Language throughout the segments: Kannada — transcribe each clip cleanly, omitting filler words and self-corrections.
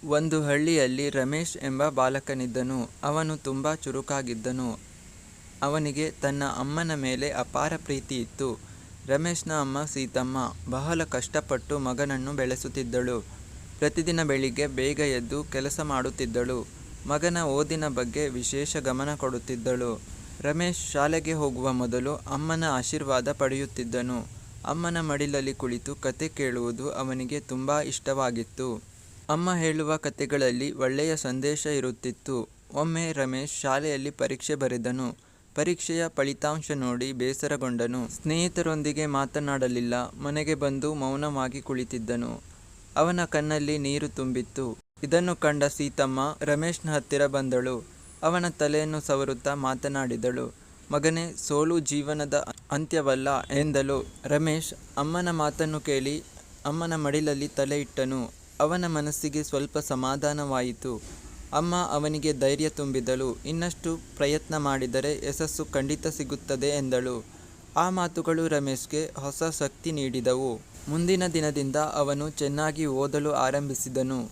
ಒಂದು ಹಳ್ಳಿಯಲ್ಲಿ ರಮೇಶ್ ಎಂಬ ಬಾಲಕನಿದ್ದನು. ಅವನು ತುಂಬ ಚುರುಕಾಗಿದ್ದನು. ಅವನಿಗೆ ತನ್ನ ಅಮ್ಮನ ಮೇಲೆ ಅಪಾರ ಪ್ರೀತಿ ಇತ್ತು. ರಮೇಶ್ನ ಅಮ್ಮ ಸೀತಮ್ಮ ಬಹಳ ಕಷ್ಟಪಟ್ಟು ಮಗನನ್ನು ಬೆಳೆಸುತ್ತಿದ್ದಳು. ಪ್ರತಿದಿನ ಬೆಳಿಗ್ಗೆ ಬೇಗ ಎದ್ದು ಕೆಲಸ ಮಾಡುತ್ತಿದ್ದಳು. ಮಗನ ಓದಿನ ಬಗ್ಗೆ ವಿಶೇಷ ಗಮನ ಕೊಡುತ್ತಿದ್ದಳು. ರಮೇಶ್ ಶಾಲೆಗೆ ಹೋಗುವ ಮೊದಲು ಅಮ್ಮನ ಆಶೀರ್ವಾದ ಪಡೆಯುತ್ತಿದ್ದನು. ಅಮ್ಮನ ಮಡಿಲಲ್ಲಿ ಕುಳಿತು ಕತೆ ಕೇಳುವುದು ಅವನಿಗೆ ತುಂಬ ಇಷ್ಟವಾಗಿತ್ತು. ಅಮ್ಮ ಹೇಳುವ ಕತೆಗಳಲ್ಲಿ ಒಳ್ಳೆಯ ಸಂದೇಶ ಇರುತ್ತಿತ್ತು. ಒಮ್ಮೆ ರಮೇಶ್ ಶಾಲೆಯಲ್ಲಿ ಪರೀಕ್ಷೆ ಬರೆದನು. ಪರೀಕ್ಷೆಯ ಫಲಿತಾಂಶ ನೋಡಿ ಬೇಸರಗೊಂಡನು. ಸ್ನೇಹಿತರೊಂದಿಗೆ ಮಾತನಾಡಲಿಲ್ಲ. ಮನೆಗೆ ಬಂದು ಮೌನವಾಗಿ ಕುಳಿತಿದ್ದನು. ಅವನ ಕಣ್ಣಲ್ಲಿ ನೀರು ತುಂಬಿತ್ತು. ಇದನ್ನು ಕಂಡ ಸೀತಮ್ಮ ರಮೇಶ್ನ ಹತ್ತಿರ ಬಂದಳು. ಅವನ ತಲೆಯನ್ನು ಸವರುತ್ತಾ ಮಾತನಾಡಿದಳು. ಮಗನೇ, ಸೋಲು ಜೀವನದ ಅಂತ್ಯವಲ್ಲ ಎಂದಳು. ರಮೇಶ್ ಅಮ್ಮನ ಮಾತನ್ನು ಕೇಳಿ ಅಮ್ಮನ ಮಡಿಲಲ್ಲಿ ತಲೆ ಇಟ್ಟನು. ಅವನ ಮನಸ್ಸಿಗೆ ಸ್ವಲ್ಪ ಸಮಾಧಾನವಾಯಿತು. ಅಮ್ಮ ಅವನಿಗೆ ಧೈರ್ಯ ತುಂಬಿದಳು. ಇನ್ನಷ್ಟು ಪ್ರಯತ್ನ ಮಾಡಿದರೆ ಯಶಸ್ಸು ಖಂಡಿತ ಸಿಗುತ್ತದೆ ಎಂದಳು. ಆ ಮಾತುಗಳು ರಮೇಶ್ಗೆ ಹೊಸ ಶಕ್ತಿ ನೀಡಿದವು. ಮುಂದಿನ ದಿನದಿಂದ ಅವನು ಚೆನ್ನಾಗಿ ಓದಲು ಆರಂಭಿಸಿದನು.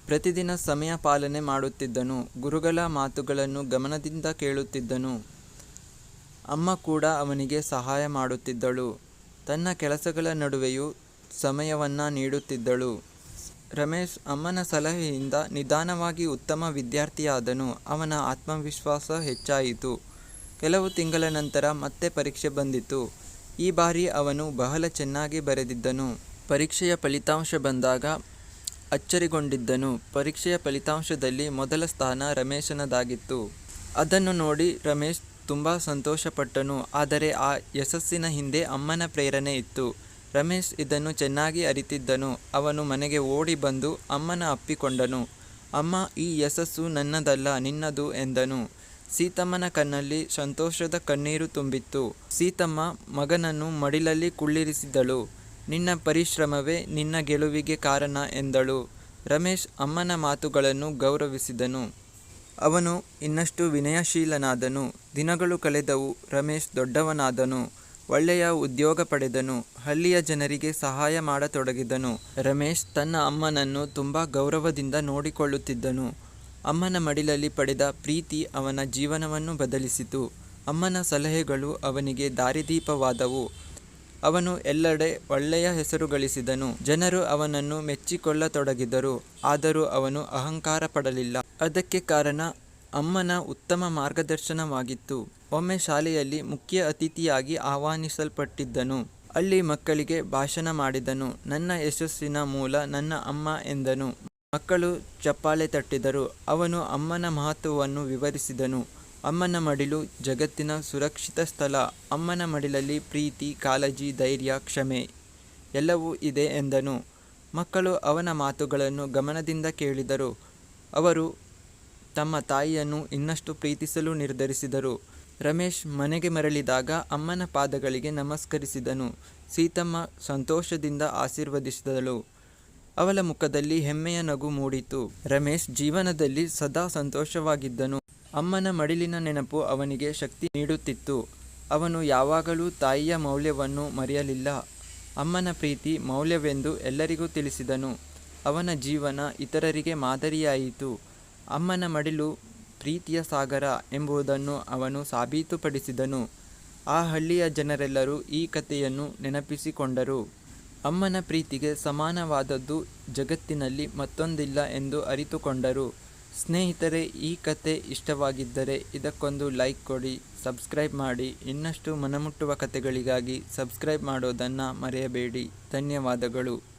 ಪ್ರತಿದಿನ ಸಮಯ ಪಾಲನೆ ಮಾಡುತ್ತಿದ್ದನು. ಗುರುಗಳ ಮಾತುಗಳನ್ನು ಗಮನದಿಂದ ಕೇಳುತ್ತಿದ್ದನು. ಅಮ್ಮ ಕೂಡ ಅವನಿಗೆ ಸಹಾಯ ಮಾಡುತ್ತಿದ್ದಳು. ತನ್ನ ಕೆಲಸಗಳ ನಡುವೆಯೂ ಸಮಯವನ್ನು ನೀಡುತ್ತಿದ್ದಳು. ರಮೇಶ್ ಅಮ್ಮನ ಸಲಹೆಯಿಂದ ನಿಧಾನವಾಗಿ ಉತ್ತಮ ವಿದ್ಯಾರ್ಥಿಯಾದನು. ಅವನ ಆತ್ಮವಿಶ್ವಾಸ ಹೆಚ್ಚಾಯಿತು. ಕೆಲವು ತಿಂಗಳ ನಂತರ ಮತ್ತೆ ಪರೀಕ್ಷೆ ಬಂದಿತು. ಈ ಬಾರಿ ಅವನು ಬಹಳ ಚೆನ್ನಾಗಿ ಬರೆದಿದ್ದನು. ಪರೀಕ್ಷೆಯ ಫಲಿತಾಂಶ ಬಂದಾಗ ಅಚ್ಚರಿಗೊಂಡಿದ್ದನು. ಪರೀಕ್ಷೆಯ ಫಲಿತಾಂಶದಲ್ಲಿ ಮೊದಲ ಸ್ಥಾನ ರಮೇಶನದಾಗಿತ್ತು. ಅದನ್ನು ನೋಡಿ ರಮೇಶ್ ತುಂಬ ಸಂತೋಷಪಟ್ಟನು. ಆದರೆ ಆ ಯಶಸ್ಸಿನ ಹಿಂದೆ ಅಮ್ಮನ ಪ್ರೇರಣೆ ಇತ್ತು. ರಮೇಶ್ ಇದನ್ನು ಚೆನ್ನಾಗಿ ಅರಿತಿದ್ದನು. ಅವನು ಮನೆಗೆ ಓಡಿ ಬಂದು ಅಮ್ಮನ ಅಪ್ಪಿಕೊಂಡನು. ಅಮ್ಮ, ಈ ಯಶಸ್ಸು ನನ್ನದಲ್ಲ, ನಿನ್ನದು ಎಂದನು. ಸೀತಮ್ಮನ ಕಣ್ಣಲ್ಲಿ ಸಂತೋಷದ ಕಣ್ಣೀರು ತುಂಬಿತ್ತು. ಸೀತಮ್ಮ ಮಗನನ್ನು ಮಡಿಲಲ್ಲಿ ಕುಳ್ಳಿರಿಸಿದಳು. ನಿನ್ನ ಪರಿಶ್ರಮವೇ ನಿನ್ನ ಗೆಲುವಿಗೆ ಕಾರಣ ಎಂದಳು. ರಮೇಶ್ ಅಮ್ಮನ ಮಾತುಗಳನ್ನು ಗೌರವಿಸಿದನು. ಅವನು ಇನ್ನಷ್ಟು ವಿನಯಶೀಲನಾದನು. ದಿನಗಳು ಕಳೆದವು. ರಮೇಶ್ ದೊಡ್ಡವನಾದನು. ಒಳ್ಳೆಯ ಉದ್ಯೋಗ ಪಡೆದನು. ಹಳ್ಳಿಯ ಜನರಿಗೆ ಸಹಾಯ ಮಾಡತೊಡಗಿದನು. ರಮೇಶ್ ತನ್ನ ಅಮ್ಮನನ್ನು ತುಂಬ ಗೌರವದಿಂದ ನೋಡಿಕೊಳ್ಳುತ್ತಿದ್ದನು. ಅಮ್ಮನ ಮಡಿಲಲ್ಲಿ ಪಡೆದ ಪ್ರೀತಿ ಅವನ ಜೀವನವನ್ನು ಬದಲಿಸಿತು. ಅಮ್ಮನ ಸಲಹೆಗಳು ಅವನಿಗೆ ದಾರಿದೀಪವಾದವು. ಅವನು ಎಲ್ಲೆಡೆ ಒಳ್ಳೆಯ ಹೆಸರು ಗಳಿಸಿದನು. ಜನರು ಅವನನ್ನು ಮೆಚ್ಚಿಕೊಳ್ಳತೊಡಗಿದರು. ಆದರೂ ಅವನು ಅಹಂಕಾರ ಪಡಲಿಲ್ಲ. ಅದಕ್ಕೆ ಕಾರಣ ಅಮ್ಮನ ಉತ್ತಮ ಮಾರ್ಗದರ್ಶನವಾಗಿತ್ತು. ಒಮ್ಮೆ ಶಾಲೆಯಲ್ಲಿ ಮುಖ್ಯ ಅತಿಥಿಯಾಗಿ ಆಹ್ವಾನಿಸಲ್ಪಟ್ಟಿದ್ದನು. ಅಲ್ಲಿ ಮಕ್ಕಳಿಗೆ ಭಾಷಣ ಮಾಡಿದನು. ನನ್ನ ಯಶಸ್ಸಿನ ಮೂಲ ನನ್ನ ಅಮ್ಮ ಎಂದನು. ಮಕ್ಕಳು ಚಪ್ಪಾಳೆ ತಟ್ಟಿದರು. ಅವನು ಅಮ್ಮನ ಮಹತ್ವವನ್ನು ವಿವರಿಸಿದನು. ಅಮ್ಮನ ಮಡಿಲು ಜಗತ್ತಿನ ಸುರಕ್ಷಿತ ಸ್ಥಳ. ಅಮ್ಮನ ಮಡಿಲಲ್ಲಿ ಪ್ರೀತಿ, ಕಾಳಜಿ, ಧೈರ್ಯ, ಕ್ಷಮೆ ಎಲ್ಲವೂ ಇದೆ ಎಂದನು. ಮಕ್ಕಳು ಅವನ ಮಾತುಗಳನ್ನು ಗಮನದಿಂದ ಕೇಳಿದರು. ಅವರು ತಮ್ಮ ತಾಯಿಯನ್ನು ಇನ್ನಷ್ಟು ಪ್ರೀತಿಸಲು ನಿರ್ಧರಿಸಿದರು. ರಮೇಶ್ ಮನೆಗೆ ಮರಳಿದಾಗ ಅಮ್ಮನ ಪಾದಗಳಿಗೆ ನಮಸ್ಕರಿಸಿದನು. ಸೀತಮ್ಮ ಸಂತೋಷದಿಂದ ಆಶೀರ್ವದಿಸಿದಳು. ಅವಳ ಮುಖದಲ್ಲಿ ಹೆಮ್ಮೆಯ ನಗು ಮೂಡಿತು. ರಮೇಶ್ ಜೀವನದಲ್ಲಿ ಸದಾ ಸಂತೋಷವಾಗಿದ್ದನು. ಅಮ್ಮನ ಮಡಿಲಿನ ನೆನಪು ಅವನಿಗೆ ಶಕ್ತಿ ನೀಡುತ್ತಿತ್ತು. ಅವನು ಯಾವಾಗಲೂ ತಾಯಿಯ ಮೌಲ್ಯವನ್ನು ಮರೆಯಲಿಲ್ಲ. ಅಮ್ಮನ ಪ್ರೀತಿ ಮೌಲ್ಯವೆಂದು ಎಲ್ಲರಿಗೂ ತಿಳಿಸಿದನು. ಅವನ ಜೀವನ ಇತರರಿಗೆ ಮಾದರಿಯಾಯಿತು. ಅಮ್ಮನ ಮಡಿಲು ಪ್ರೀತಿಯ ಸಾಗರ ಎಂಬುದನ್ನು ಅವನು ಸಾಬೀತುಪಡಿಸಿದನು. ಆ ಹಳ್ಳಿಯ ಜನರೆಲ್ಲರೂ ಈ ಕಥೆಯನ್ನು ನೆನಪಿಸಿಕೊಂಡರು. ಅಮ್ಮನ ಪ್ರೀತಿಗೆ ಸಮಾನವಾದದ್ದು ಜಗತ್ತಿನಲ್ಲಿ ಮತ್ತೊಂದಿಲ್ಲ ಎಂದು ಅರಿತುಕೊಂಡರು. ಸ್ನೇಹಿತರೆ, ಈ ಕತೆ ಇಷ್ಟವಾಗಿದ್ದರೆ ಇದಕ್ಕೊಂದು ಲೈಕ್ ಕೊಡಿ, ಸಬ್ಸ್ಕ್ರೈಬ್ ಮಾಡಿ. ಇನ್ನಷ್ಟು ಮನಮುಟ್ಟುವ ಕಥೆಗಳಿಗಾಗಿ ಸಬ್ಸ್ಕ್ರೈಬ್ ಮಾಡೋದನ್ನು ಮರೆಯಬೇಡಿ. ಧನ್ಯವಾದಗಳು.